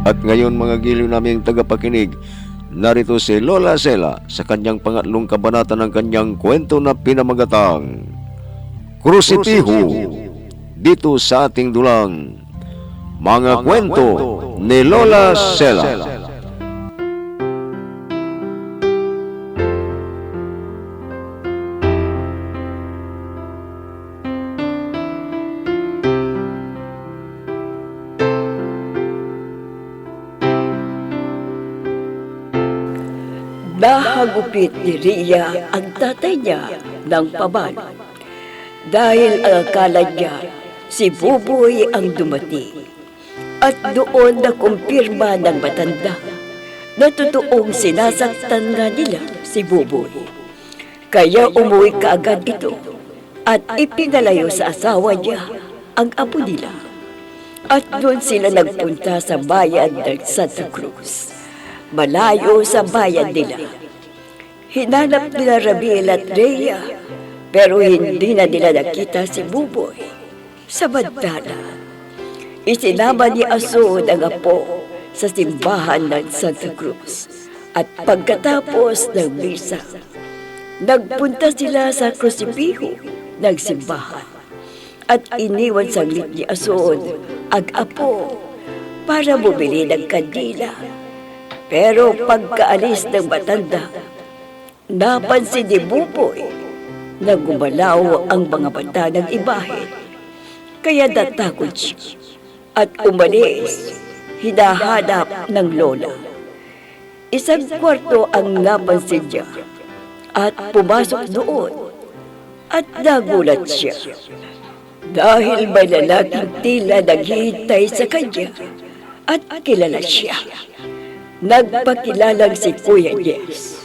At ngayon mga giliw naming tagapakinig, narito si Lola Sela sa kanyang pangatlong kabanata ng kanyang kwento na pinamagatang Krusitiho, dito sa ating dulang mga kwento ni Lola Sela. Nahagupit ni Ria ang tatay niya ng pabalo dahil ang akala niya si Buboy ang dumating. At doon nakumpirma ng matanda na totoong sinasaktan nga nila si Buboy. Kaya umuwi kaagad ito at ipinalayo sa asawa niya ang apo nila. At doon sila nagpunta sa bayan ng Santa Cruz, malayo sa bayan nila. Hinanap nila Ramil at Rhea, pero hindi na nila nakita si Buboy. Samantala, isinama ni Asod ang apo sa simbahan ng Santa Cruz. At pagkatapos ng misa, nagpunta sila sa Krusitiho ng simbahan. At iniwan saglit ni Asod ang apo para bumili ng kandila. Pero pagkaalis ng matanda, napansin ni Buboy na gumalaw ang mga mata ng ibahe. Kaya natakot siya at umalis, hinahanap ng lola. Isang kwarto ang napansin niya at pumasok doon at nagulat siya. Dahil may lalaking tila naghihintay sa kanya at kilala siya. Nagpakilalang si Kuya Jess.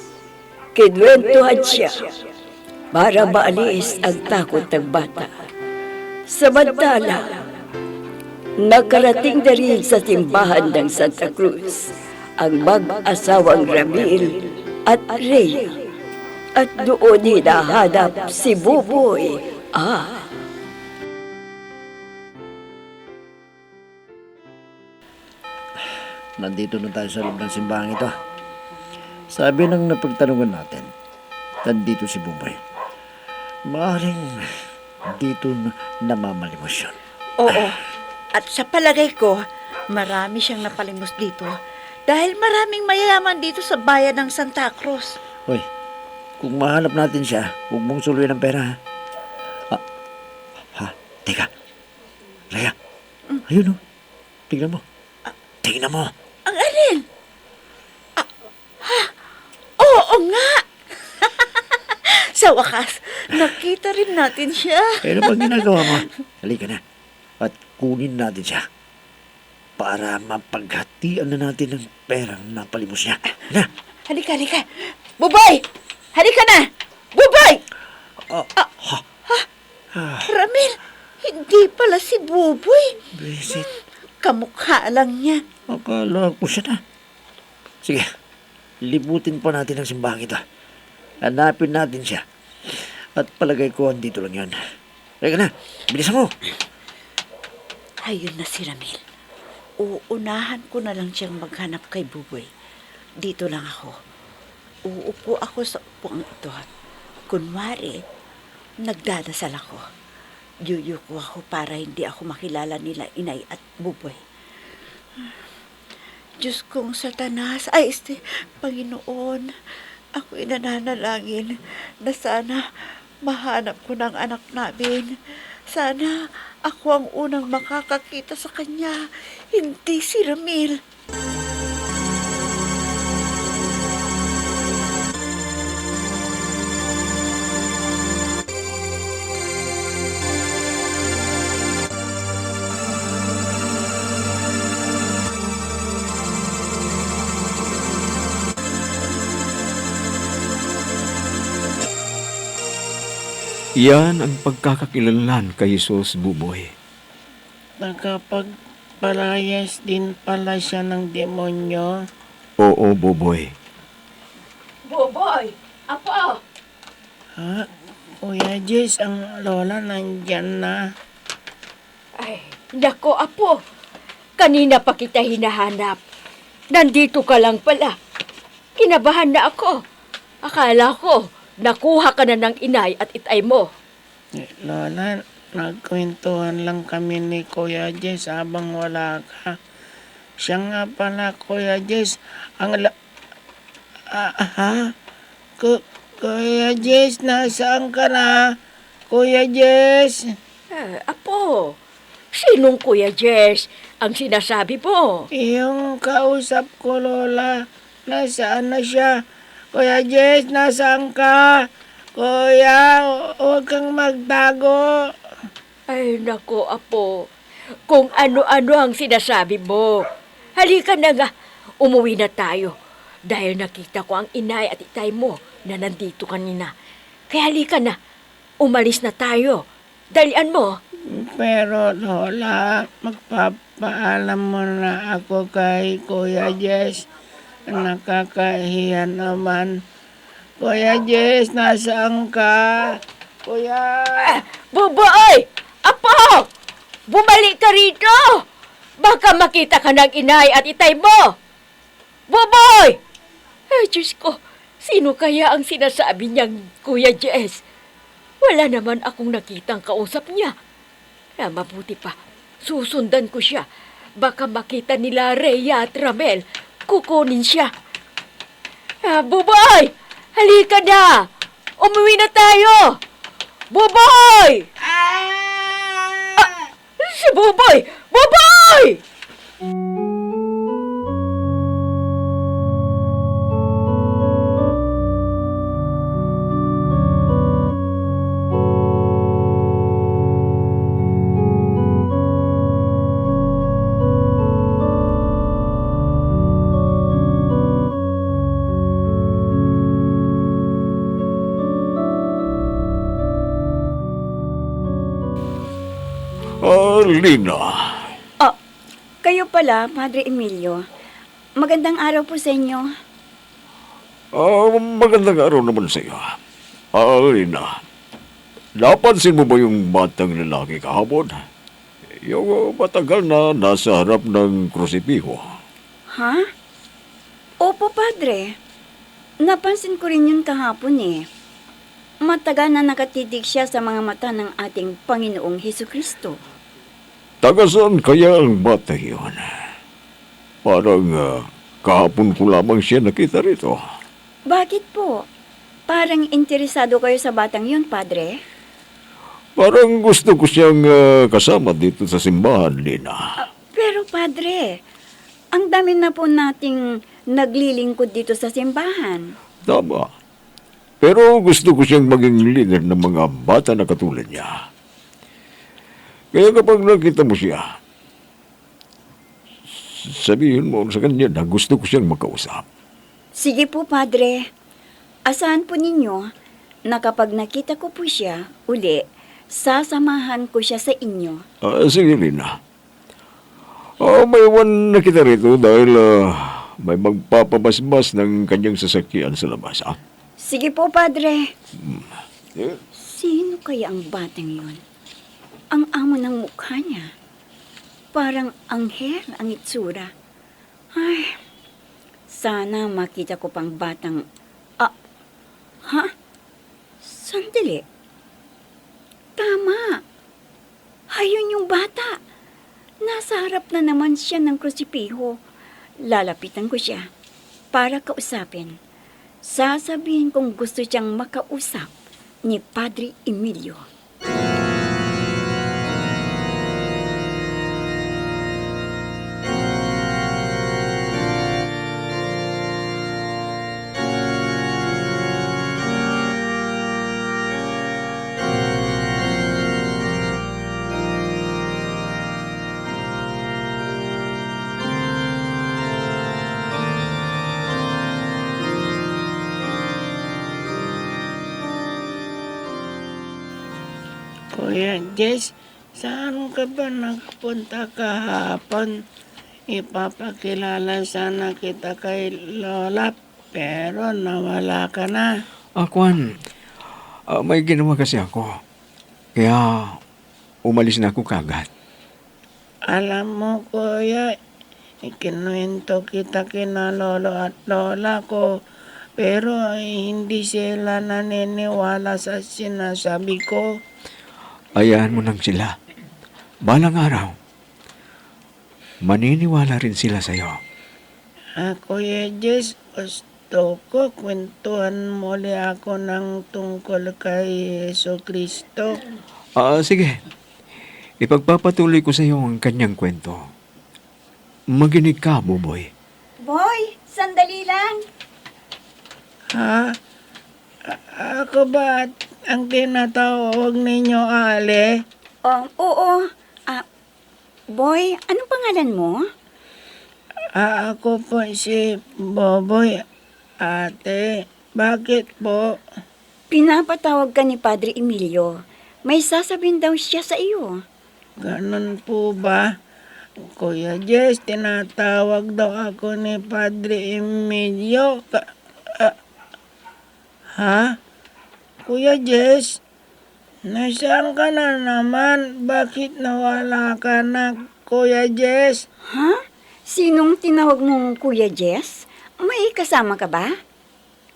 Kinwentuhan siya para maalis ang takot ng bata. Samantala, nakarating na rin sa simbahan ng Santa Cruz ang mag-asawang Ramil at Rhea. At doon hinahanap si Buboy. Nandito na tayo sa loob ng simbahan ito. Sabi ng napagtanungan natin, nandito si Buboy. Maaaring dito namamalimos yun. Oo. At sa palagay ko, marami siyang napalimos dito dahil maraming mayayaman dito sa bayan ng Santa Cruz. Hoy, kung mahanap natin siya, huwag mong suluyan ng pera, ha? Teka. Rhea, ayun o. Tingnan mo. Tingnan mo. Ang alin? Oo nga! Sa wakas, nakita rin natin siya. Ano bang ginagawa mo? Halika na. At kunin natin siya. Para mapaghatian na natin ng perang napalimos niya. Na! Halika. Buboy! Halika na! Buboy! Ramil, hindi pala si Buboy. Visit. Kamukha lang niya. Akala ko siya na. Sige, libutin pa natin ang simbahan ito. Hanapin natin siya. At palagay ko andito lang yan. Halika na, bilisan mo. Ayun na si Ramil. Uunahan ko na lang siyang maghanap kay Buboy. Dito lang ako. Uupo ako sa upuan ito. Kunwari, nagdadasal ako. Yuyuko ako para hindi ako makilala nila Inay at Buboy. Diyos kong Satanas, Panginoon, ako'y nananalangin na sana mahanap ko ng anak namin. Sana ako ang unang makakakita sa kanya, hindi si Ramil. Iyan ang pagkakakilanlan kay Jesus, Buboy. Nakapagpalayas din pala siya ng demonyo. Oo, Buboy. Buboy! Apo! Ha? Kuya Jess, ang lola nandyan na. Ay, nako, Apo. Kanina pa kita hinahanap. nandito ka lang pala. Kinabahan na ako. Akala ko, nakuha ka na ng inay at itay mo. Lola, nagkwentuhan lang kami ni Kuya Jess habang wala ka. Siya nga pala, Kuya Jess, ang Kuya Jess, nasaan ka na? Kuya Jess? Apo, sinong Kuya Jess ang sinasabi mo? Yung kausap ko, Lola, nasaan na siya? Kuya Jess, nasaan ka? Kuya, huwag kang magtago. Ay, nako, Apo. Kung ano-ano ang sinasabi mo. Halika na nga, umuwi na tayo. Dahil nakita ko ang inay at itay mo na nandito kanina. Kaya halika na, umalis na tayo. Dalian mo. Pero Lola, magpapaalam mo na ako kay Kuya Jess. Nakakahiya naman. Kuya Jess, nasaan ka? Kuya! Buboy! Apo! Bumalik ka rito! Baka makita ka ng inay at itay mo! Buboy! Ay, Diyos ko, sino kaya ang sinasabi niyang Kuya Jess? Wala naman akong nakitang kausap niya. Mabuti pa, susundan ko siya. Baka makita nila Rhea at Ramel, kukunin siya. Buboy! Halika na! Umuwi na tayo! Buboy! Si Buboy! Buboy! Lina. Oh, kayo pala, Padre Emilio. Magandang araw po sa inyo. Magandang araw naman sa iyo. Lina, napansin mo ba yung batang lalaki kahapon? Yung matagal na nasa harap ng krusipiho. Ha? Opo, Padre. Napansin ko rin yun kahapon eh. Matagal na nakatitig siya sa mga mata ng ating Panginoong Hesukristo. Tagasan kaya ang bata yun? Parang kahapon ko lamang siya nakita rito. Bakit po? Parang interesado kayo sa batang yun, Padre? Parang gusto ko siyang kasama dito sa simbahan, Lina. Pero, Padre, ang dami na po nating naglilingkod dito sa simbahan. Tama. Pero gusto ko siyang maging leader ng mga bata na katulad niya. Kaya kapag nakita mo siya, sabihin mo sa kanya na gusto ko siyang makausap. Sige po, Padre. Asahan po ninyo na kapag nakita ko po siya uli, sasamahan ko siya sa inyo. Sige, Lina. May iwan na kita rito dahil may magpapabasbas ng kanyang sasakyan sa labas. Sige po, Padre. Yeah. Sino kaya ang batang yun? Ang amo ng mukha niya. Parang anghel ang itsura. Ay, sana makita ko pang batang... Sandali. Tama. Ayun yung bata. Nasa harap na naman siya ng krusipiho. Lalapitan ko siya para kausapin. Sasabihin kong gusto siyang makausap ni Padre Emilio. Kuya Jess, saan ka ba nagpunta kahapon? Ipapakilala sana kita kay Lola, pero nawala ka na. Kwan, may ginawa kasi ako. Kaya umalis na ako kagad. Alam mo, Kuya, Ikinuwento kita kina lolo at lola ko. Pero hindi sila naniniwala sa sinasabi ko. Ayahan mo nang sila. Balang araw, maniniwala rin sila sa'yo. Kuya Jess, gusto ko kwentuhan muli ako ng tungkol kay Yeso Kristo. Sige. Ipagpapatuloy ko sa iyo ang kanyang kwento. Maginig ka, Buboy. Boy, sandali lang. Ha? Ako ba ang tinatawag ninyo, Ale? Oo. Boy, anong pangalan mo? Ako po si Boboy, ate. Bakit po? Pinapatawag ka ni Padre Emilio. May sasabihin daw siya sa iyo. Ganun po ba? Kuya Jess, tinatawag daw ako ni Padre Emilio. Ha? Kuya Jess, nasaan ka na naman? Bakit nawala ka na, Kuya Jess? Ha? Sinong tinawag mong Kuya Jess? May kasama ka ba?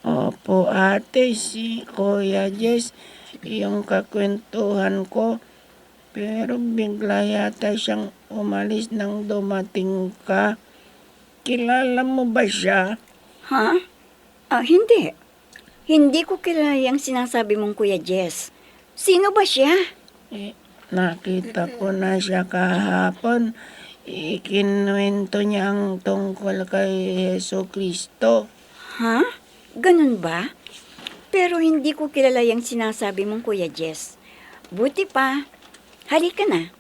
Opo, ate, si Kuya Jess, yung kakwentuhan ko. Pero bigla yata siyang umalis nang dumating ka. Kilala mo ba siya? Ha? Hindi. Hindi ko kilala yung sinasabi mong Kuya Jess. Sino ba siya? Nakita ko na siya kahapon. Ikinuwento niya ang tungkol kay Yeso Kristo. Ha? Ganun ba? Pero hindi ko kilala yung sinasabi mong Kuya Jess. Buti pa, halika na.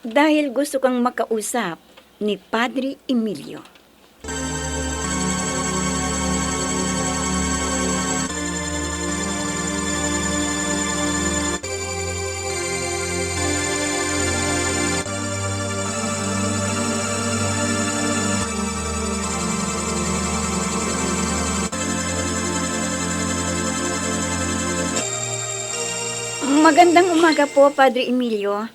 Dahil gusto kang makausap ni Padre Emilio. Magandang umaga po, Padre Emilio.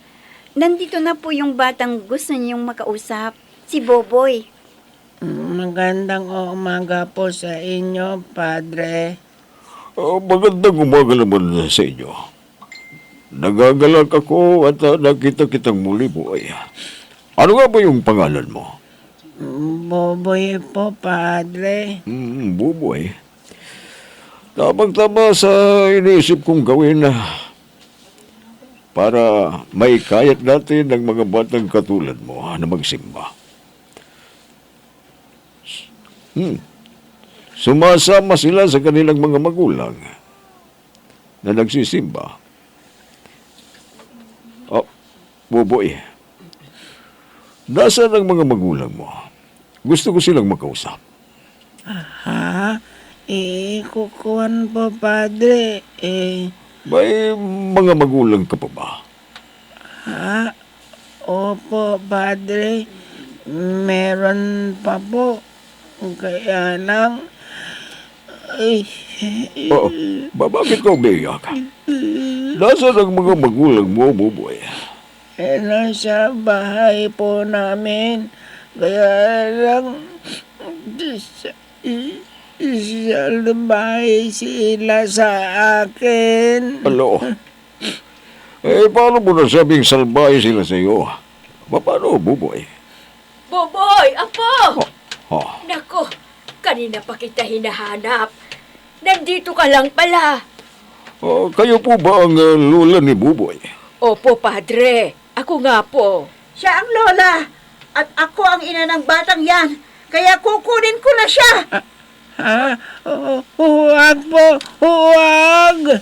Nandito na po yung batang gusto niyong makausap, si Boboy. Magandang umaga po sa inyo, Padre. Magandang umaga naman sa inyo. Nagagalak ako at nakita kitang muli, boy. Ano nga ba yung pangalan mo? Boboy po, Padre. Buboy. Tamang-tama sa iniisip kong gawin na para maikayat natin ng mga batang katulad mo na magsimba. Sumasama sila sa kanilang mga magulang na nagsisimba. Buboy, nasaan ang mga magulang mo? Gusto ko silang makausap. Ha? Kukuhan po, Padre. May mga magulang ka pa ba? Ha? Opo, Padre. Meron pa po. Kaya lang... Oo. Bakit ka umiiyak? Nasaan ang mga magulang mo, Buboy? Nasa bahay po namin. Kaya lang... Salbay sila sa akin. Alo? Paano mo nasabing salbahe sila sa iyo? Paano, Buboy? Boboy, apo! Ha? Nako, kanina pa kita hinahanap. Nandito ka lang pala. Kayo po ba ang lula ni Buboy? Opo, padre. Ako nga po. Siya ang lola at ako ang ina ng batang yan. Kaya kukunin ko na siya. Ha? Huwag po! Huwag!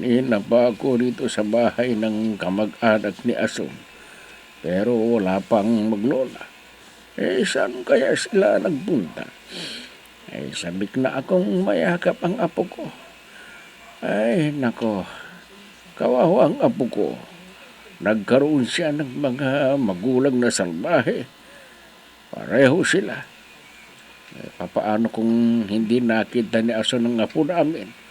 Kanina pa ako dito sa bahay ng kamag-anak ni Ason. Pero wala pang maglola. Saan kaya sila nagpunta? Sabik na akong mayakap ang apo ko. Ay, nako. Kawawa ang apo ko. Nagkaroon siya ng mga magulang na salbahe. Pareho sila. Papaano kung hindi nakita ni Ason ng apo namin?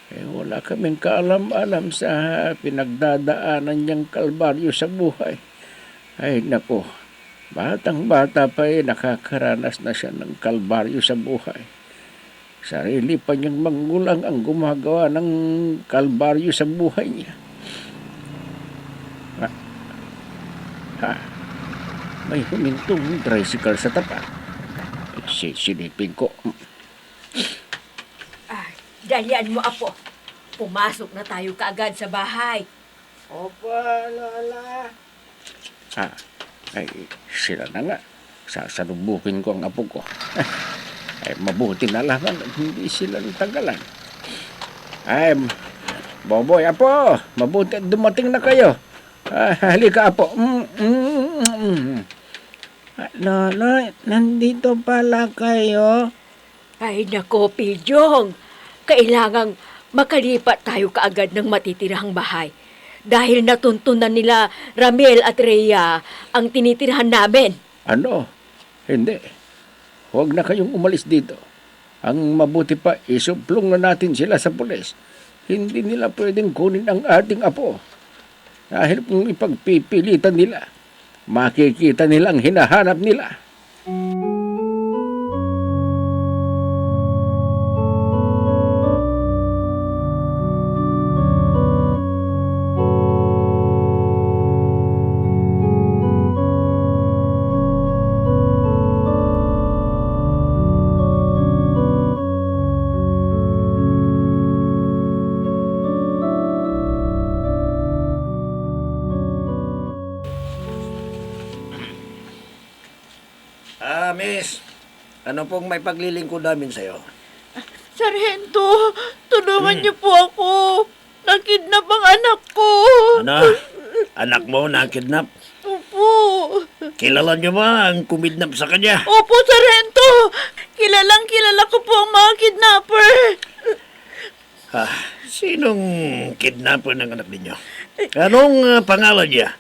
Wala kaming kaalam-alam sa pinagdadaanan niyang kalbaryo sa buhay. Ay, nako. Batang-bata pa nakakaranas na siya ng kalbaryo sa buhay. Sarili pa niyang magulang ang gumagawa ng kalbaryo sa buhay niya. May humintong tricycle sa tapat. Silipin ko. Dalian mo, apo. Pumasok na tayo kaagad sa bahay. Opo, Lola. Ay, sila na nga. Sasalubukin ko ang apo ko. Ay, mabuti na lang at hindi sila tagalan. Ay, Boboy, apo, mabuti at dumating na kayo. Halika, apo. Lola, nandito pala kayo. Ay, nako, Pidyong. Kailangang makalipat tayo kaagad ng matitirahang bahay. Dahil natuntunan nila Ramel at Rhea ang tinitirahan namin. Ano? Hindi. Huwag na kayong umalis dito. Ang mabuti pa, isumplong na natin sila sa pulis. Hindi nila pwedeng kunin ang ating apo. Dahil kung ipagpipilitan nila, makikita nilang hinahanap nila. Miss, ano pong may paglilingkod namin sa'yo? Sargento, tulungan niyo po ako. Nakidnap ang anak ko. Ano? Anak mo na-kidnap? Opo. Kilala niyo ba ang kumidnap sa kanya? Opo, Sargento. Kilala ko po ang mga kidnapper. Sinong kidnapper ng anak ninyo? Anong pangalan niya?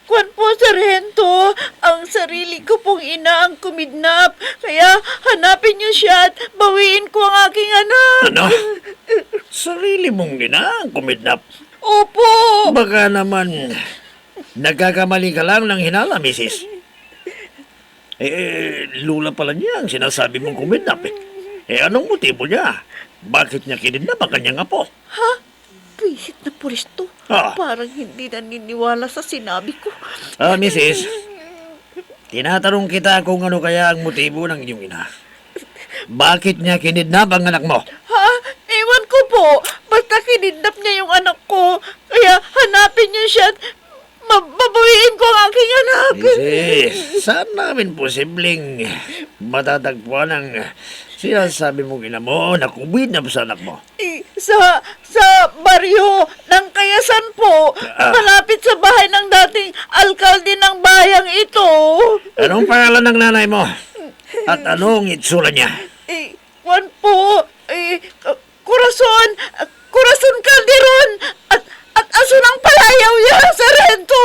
Kwan po, Sargento. Ang sarili ko pong ina ang kumidnap. Kaya hanapin niyo siya at bawiin ko ang aking anak. Ano? Sarili mong ina ang kumidnap? Opo. Baka naman nagkakamali ka lang ng hinala, misis. Lula pala niya ang sinasabi mong kumidnap. Anong motibo niya? Bakit niya kinidnap ang kanyang apo? Ha? Visit na pulis to. Ah. Parang hindi naniniwala sa sinabi ko. Misis, tinatanong kita kung ano kaya ang motibo ng inyong ina. Bakit niya kinidnap ang anak mo? Ha? Ewan ko po. Basta kinidnap niya yung anak ko. Kaya hanapin niyo siya at mabawiin ko ang aking anak. Misis, saan namin posibleng matatagpuan ang sinasabi mong ina mo na kumidnap sa anak mo? Sa baryo ng Kayasan po. Malapit sa bahay ng dating alkalde ng bayang ito. Anong pangalan ng nanay mo? At anong itsura niya? Kwan po. Corazon Calderon. At aso ng palayaw niya, Sargento.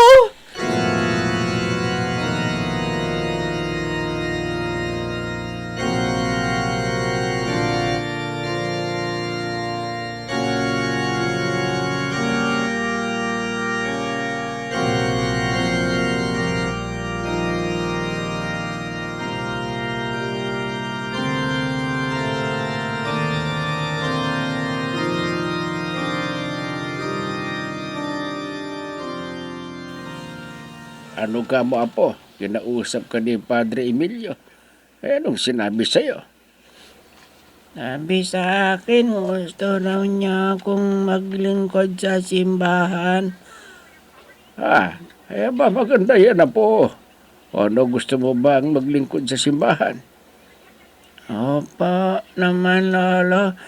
Ano ka mo, apo? Kinausap ka ni Padre Emilio. Anong sinabi sa'yo? Sabi sa akin, gusto raw niya akong maglingkod sa simbahan. Ba maganda yan, apo. Ano gusto mo bang maglingkod sa simbahan? Opo naman, Lolo.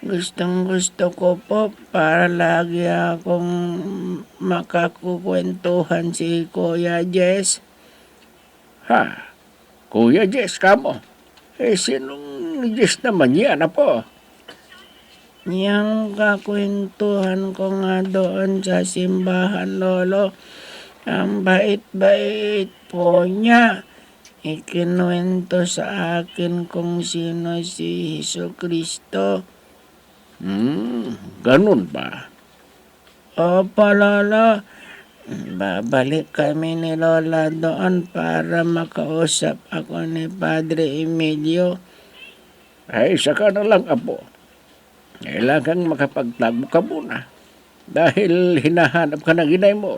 Gustong gusto ko po para lagi akong makakukwentuhan si Kuya Jess. Ha? Kuya Jess, kamo? Sinong Jess naman yan, apo? Yang kakwentuhan ko nga doon sa simbahan, Lolo. Ang bait-bait po niya. Ikinuwento sa akin kung sino si Jesucristo. Ganun ba? Opo, Lolo. Babalik kami ni Lola doon para makausap ako ni Padre Emilio. Ay, saka na lang, apo. Kailangan makapagtago ka muna. Dahil hinahanap ka ng inay mo.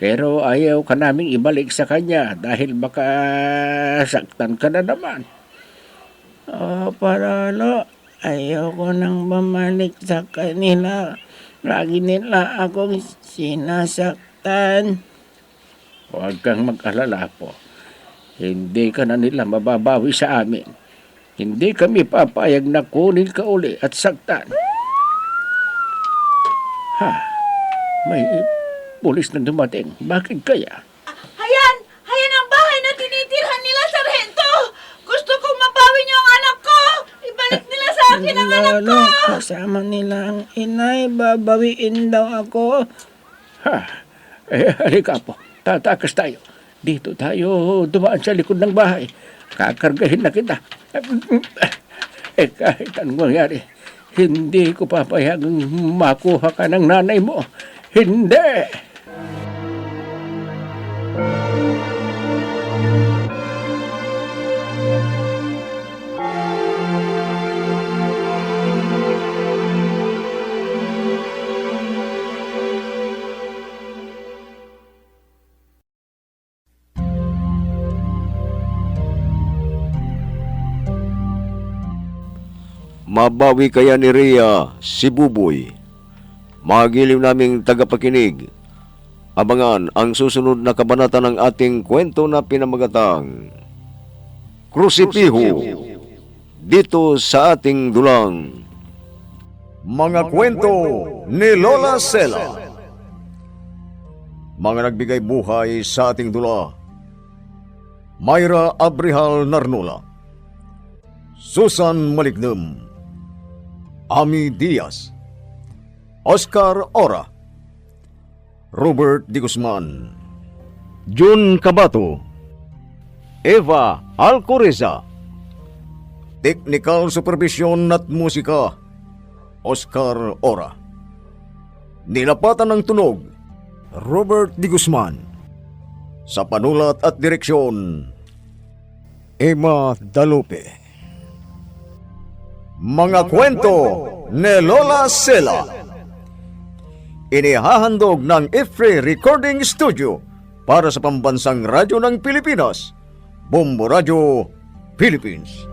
Pero ayaw ka naming ibalik sa kanya dahil baka saktan ka na naman. Opo, Lolo. Ayoko nang bumalik sa kanila. Lagi nila akong sinasaktan. Huwag kang mag-alala po. Hindi ka na nila mababawi sa amin. Hindi kami papayag na kunin ka uli at saktan. Ha? May pulis na dumating. Bakit kaya? Hayan! Hayan ang bahay na tinitirhan nila, Sargento! Gusto kong mabawi niyo ang anak ko! Ibalik nila sa akin ang anak ko! Lolo, kasama nila ang inay. Babawiin daw ako. Ha? Halika po. Tatakas tayo. Dito tayo dumaan sa likod ng bahay. Kakargahin na kita. Kahit anong mangyari, hindi ko papayagang makuha ka ng nanay mo. Hindi! Mabawi kaya ni Rhea si Buboy. Magiliw naming tagapakinig. Abangan ang susunod na kabanata ng ating kwento na pinamagatang Krusipiho, dito sa ating dulang. Mga kwento ni Lola Sela. Mga nagbigay buhay sa ating dula: Myra Abrihal Narnula, Susan Malignem, Ami Diaz, Oscar Ora, Robert D. Guzman, Jun Cabato, Eva Alcoreza. Technical Supervision at Musika, Oscar Ora. Nilapatan ng tunog, Robert D. Guzman. Sa panulat at direksyon, Emma Dalupe. Mga kwento ni Lola Sela. Inihahandog ng IFRE Recording Studio para sa pambansang radyo ng Pilipinas, Bombo Radio, Philippines.